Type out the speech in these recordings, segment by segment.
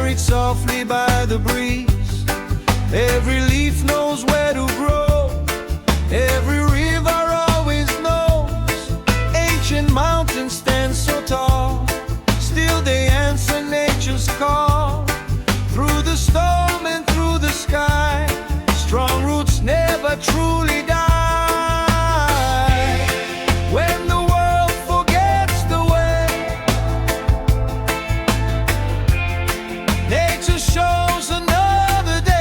carried softly by the breeze. Every leaf knows where to grow, every river always knows. Ancient mountains stand so tall, still they answer nature's call. Through the storm and through the sky, strong roots never truly die. When the world forgets the way, nature shows another day.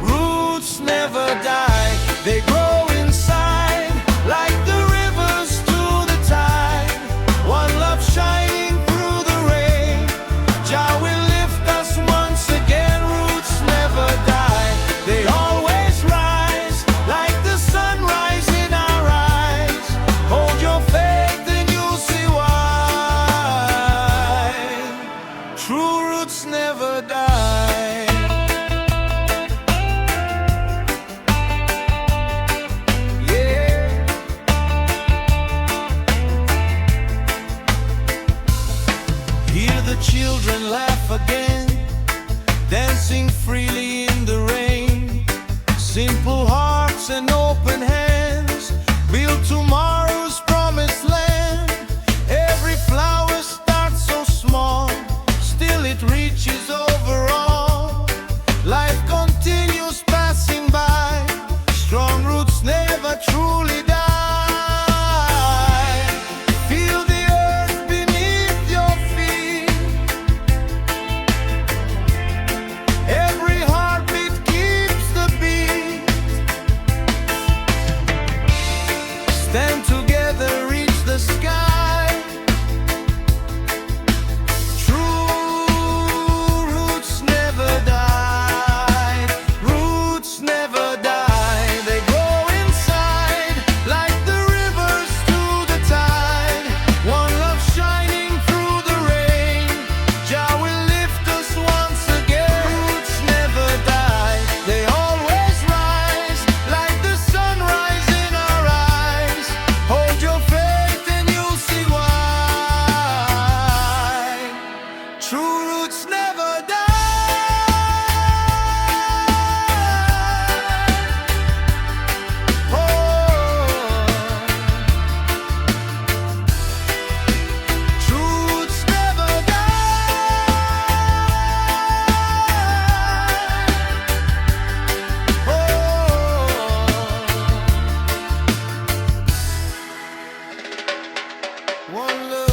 Roots never die, they grow inside like the rivers to the tide. One love shining through the rain, Jah will lift us once again. Roots never die, they always rise like the sunrise in our eyes. Hold your faith and you'll see why. True roots never die. Yeah. Hear the children laugh again, dancing freely in the rain. Simple hearts and open hands build tomorrow's promised land. Every flower starts so small, still it reaches over all. Life continues passing by, strong roots never truly die. Feel the earth beneath your feet, every heartbeat keeps the beat. Stand together, reach the sky. True roots never die. Roots never die. They grow inside like the rivers to the tide. One love shining through the rain, Jah will lift us once again. Roots never die, they always rise like the sunrise in our eyes. Hold your faith and you'll see why. True roots never die. Oh. True roots never die. Oh. One love.